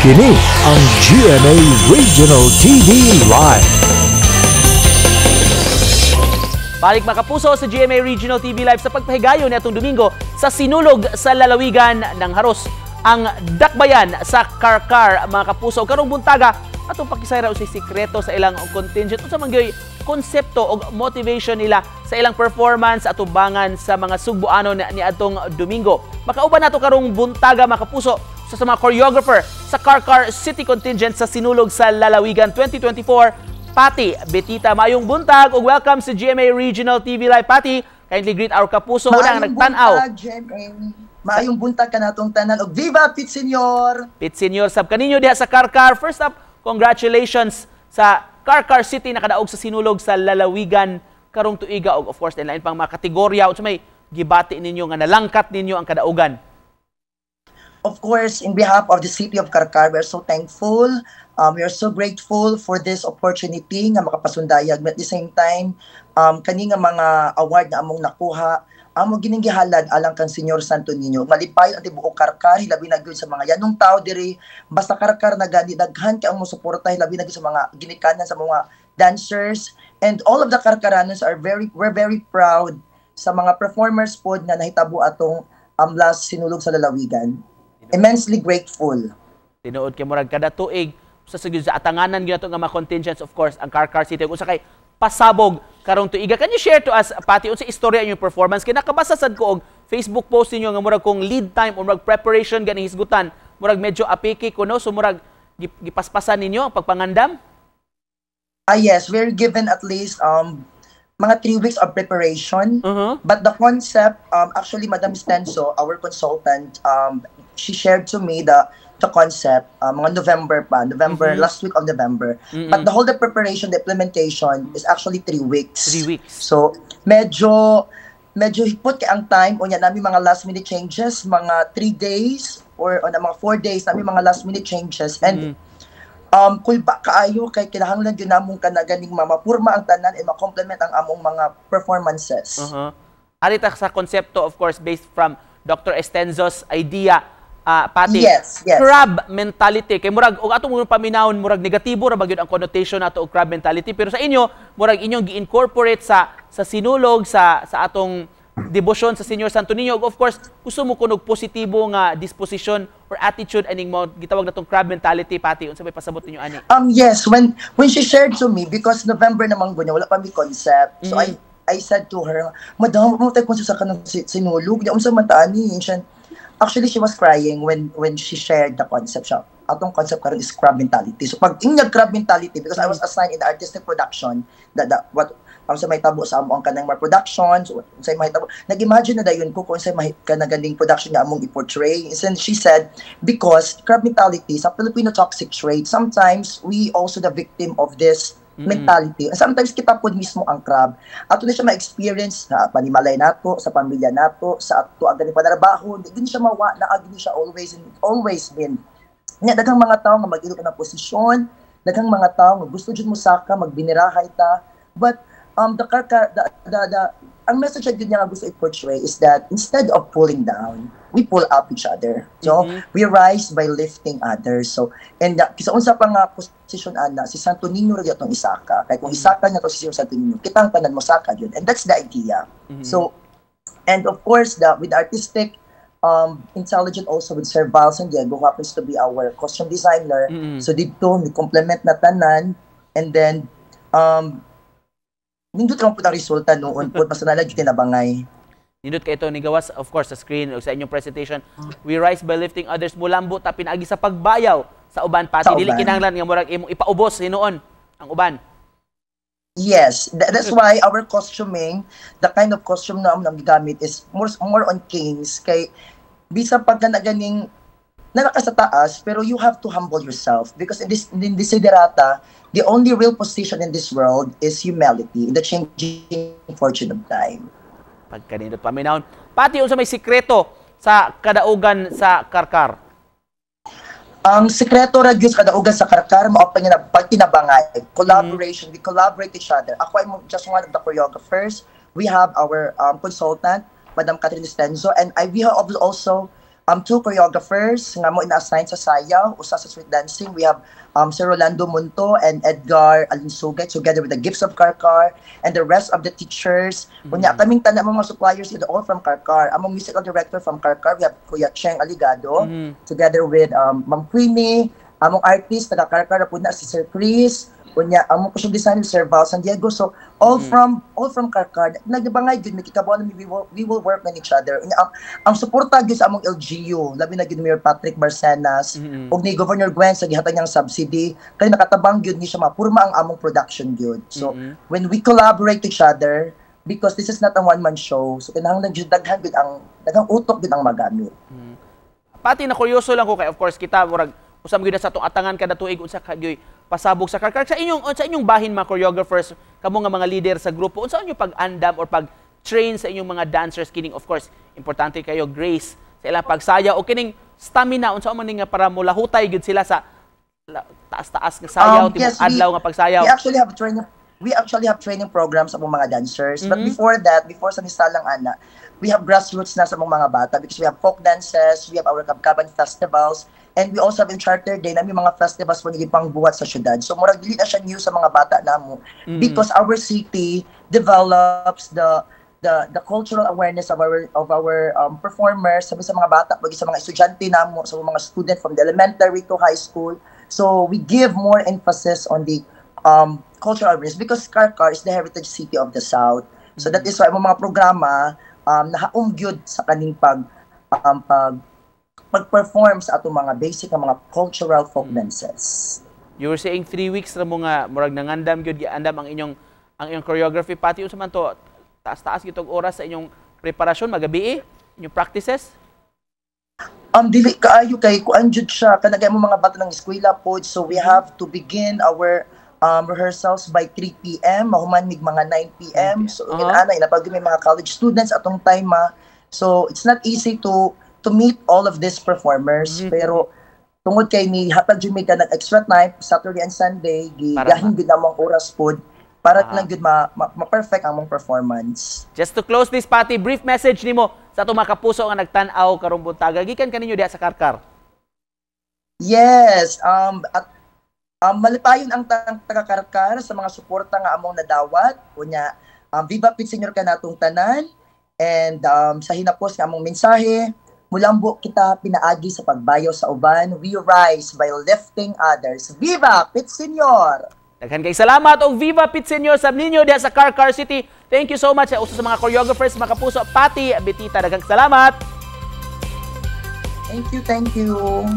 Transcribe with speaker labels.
Speaker 1: Kini ang GMA Regional TV Live.
Speaker 2: Balik mga kapuso sa GMA Regional TV Live sa pagpahigayon nitong Domingo sa sinulog sa lalawigan ng Haros. Ang dakbayan sa Karkar mga kapuso. Karong buntaga atong pakisayra sa sikreto sa ilang contingent o sa mangyoy konsepto o motivation nila sa ilang performance at tubangan sa mga sugbuanon ni atong Domingo. Makauban nato karong buntaga mga kapuso sa mga choreographer sa Karkar City Contingent sa sinulog sa lalawigan 2024. Pati Betita, mayong buntag ug welcome sa GMA Regional TV Live. Pati, kindly greet our kapuso unang nagtan-aw.
Speaker 3: Maayong buntag ka natong tanan og viva Pit Senior.
Speaker 2: Pit Senior sab kaninyo diha sa Karkar. First up, congratulations sa Karkar City na kadaog sa sinulog sa lalawigan karong tuiga og of course lain pang mga kategorya unsa may gibati ninyo nga nalangkat ninyo ang kadaugan.
Speaker 3: Of course, in behalf of the city of Karkar, we're so thankful. We are so grateful for this opportunity nga makapasundayag. But at the same time, kani nga mga award na among nakuha, among gininggihalad alang kan Senyor Santo Niño. Malipay ang tibuok Karkar, hilabi na gyud sa mga yanong tao diri. Basta Karkar na gani daghan ka ang mosuporta, hilabi na gyud sa mga ginikanan sa mga dancers. And all of the Karkaranos we're very proud sa mga performers pod na nahitabo atong last sinulog sa lalawigan. Immensely grateful.
Speaker 2: Tinuod kay murag kada tuig sa atanganan gyud nga mga contingents, of course ang Karkar City usa kay pasabog karong tuiga. Can you share to us Pati unsa istorya inyong performance? Kay nakabasa sad ko og Facebook post ninyo nga murag kung lead time o murag preparation gani hisgutan murag medyo apiki kuno, so murag gipaspasan ninyo ang pagpangandam?
Speaker 3: Yes, we're given at least mga 3 weeks of preparation. But the concept, actually Madam Stenso, our consultant, she shared to me the concept mga November, last week of November. But the whole preparation, the implementation is actually 3 weeks.
Speaker 2: 3 weeks.
Speaker 3: So medyo hipot kay ang time unya nami mga last minute changes, mga 3 days or mga 4 days nami mga last minute changes. And kulba kaayo kay kinahanglan gyud namong kana ganing mapurma ang tanan and ma-complement ang among mga performances.
Speaker 2: Arita sa konsepto, of course, based from Dr. Estenzo's idea, Pati,
Speaker 3: yes.
Speaker 2: crab mentality. Kay murag og atong mga paminawon murag negatibo ra bagyod ang connotation nato og crab mentality, pero sa inyo murag inyong gi-incorporate sa sinulog sa atong debosyon sa Senyor Santo Niño. Of course, gusto mo kunog positibo nga disposition or attitude aning mo gitawag natong crab mentality. Pati unsa may pasabot ninyo ani?
Speaker 3: Yes, when she shared to me, because November naman gunya wala pa mi concept. So I said to her, "Madam, mo tay konse sa kanang sinulog, di unsa man ta ani?" Actually, she was crying when she shared the concept siya. Atong concept karon is crab mentality. So pag inyag crab mentality, because I was assigned in the artistic production, what sa may tabo sa among kanang mga productions, sa may tabo, nag-imagine na dayon ko kung sa may kanagaling production nga among i-portray. And she said, because crab mentality sa Filipino toxic trait, sometimes we also the victim of this mentality. Sometimes kita po mismo ang crab. Ato na siya ma-experience sa panimalay nato, sa pamilya nato, sa ato ang galing panarabaho. Hindi siya mawa, naagin siya always been. Nga, daghang mga tao nga mag-ilog na posisyon, daghang mga tao nga gusto dyan mo saka, magbinirahay ta. But ang message niya nga gusto i-portray is that instead of pulling down, we pull up each other. So, we rise by lifting others. So, and kisa unsa pa nga posisyon ana, si Santo Niño rin itong isaka. Kaya kung isaka niya to si Santo Niño, kitang tanan mo saka yun. And that's the idea. So, and of course, with artistic intelligent also with Sir Val Sandiego, who happens to be our costume designer. So, dito, may complement na tanan. And then, nindot lang po ang resulta noon po, basta nalang tinabangay.
Speaker 2: Nindot kayo ito ni Gawas, of course, sa screen o sa inyong presentation. We rise by lifting others. Mulambo ta pinaagi sa pagbayaw sa uban. Pati dili kinahanglan nga murag imong ipaubos hinuon ang uban.
Speaker 3: Yes, that's why our costuming, the kind of costume na among gigamit is more on kings. Kay bisa pag ganing nalaka sa taas, pero you have to humble yourself because in this desiderata, the only real position in this world is humility in the changing fortune of time.
Speaker 2: Pagkanindot paminawon. Pati unsa may sikreto sa kadaugan sa Karkar?
Speaker 3: Ang sikreto ra gyud sa kadaugan sa Karkar mao pa nga pagtinabangay, collaboration. We collaborate each other. Ako ay just one of the choreographers. We have our consultant, Madam Catherine Stenzo, and we have also two choreographers nga mo ina-assign sa sayaw, usa sa street dancing. We have Sir Rolando Munto and Edgar Alinsugay together with the Gifts of Karkar and the rest of the teachers. Kunya kaming tanan mga suppliers dito all from Karkar. Among musical director from Karkar, we have Kuya Cheng Aligado together with Ma'am Queenie. Among artist taga Karkar po na si Sir Chris. Kunya among costume designer Sir Val San Diego. So all from Karkar. Nagdibangay gyud mikitabuan we will work on each other. Ang suporta gyud sa among LGU, labi na gyud Mayor Patrick Barcenas ug ni Governor Gwen sa gihatag niyang subsidy kay nakatabang gyud ni siya mapurma ang among production gyud. So when we collaborate each other, because this is not a one-man show, so kinahanglan gyud daghan gyud ang daghang utok gyud ang magamit.
Speaker 2: Pati na kuryoso lang ko kay of course kita murag usam gyud sa atong atangan kada tuig unsa kagyoy pasabog sa Karkar sa inyong bahin mga choreographers kamo nga mga leader sa grupo unsa inyo pag-andam or pag-train sa inyong mga dancers kining of course importante kayo grace sa ilang pagsaya o kining stamina unsa man nga para mulahutay gyud sila sa taas-taas nga sayaw tibok adlaw nga pagsayaw.
Speaker 3: We actually have training programs sa mga dancers. But before that, before sa Misalang Ana, we have grassroots na sa mga bata because we have folk dances, we have our Kabkaban festivals, and we also have in Charter Day na may mga festivals po naging pangbuhat sa syudad. So murag dili na siya new sa mga bata namo because our city develops the cultural awareness of our performers sa mga bata pag sa mga estudyante namo sa mga student from the elementary to high school. So we give more emphasis on the cultural awareness because Karkar is the heritage city of the South. So that is why mga programa nahaumgyud sa kaning pag-perform sa ato mga basic nga mga cultural folk dances.
Speaker 2: You were saying 3 weeks ra mo nga murag nangandam gyud giandam ang inyong choreography pati unsa man to taas-taas gitong oras sa inyong preparasyon magabi inyong practices?
Speaker 3: Dili kaayo kay kuan jud siya kanagay mo mga bata ng eskwela pod so we have to begin our rehearsals by 3 p.m. mahuman mig mga 9 p.m. So inaanay na pag may mga college students atong time so it's not easy to meet all of these performers pero tungod kay ni hatag jud mi ka nag extra time Saturday and Sunday gigahin gid namang oras pod para lang gud ma-perfect ang mong performance.
Speaker 2: Just to close this pati brief message nimo sa ato mga kapuso nga nagtan-aw karong buntaga gikan kaninyo diha sa Karkar.
Speaker 3: Yes, at malipayon ang taga-Karkar sa mga suporta nga among nadawat unya Viva Pit Senior kanatong tanan and sa hinapos nga among mensahe mulambo kita pinaagi sa pagbayo sa uban we rise by lifting others. Viva Pit Senior.
Speaker 2: Daghan kay salamat og Viva Pit Senior sa ninyo diha sa Karkar City. Thank you so much sa usa sa mga choreographers mga kapuso Pati Betita daghang salamat.
Speaker 3: Thank you.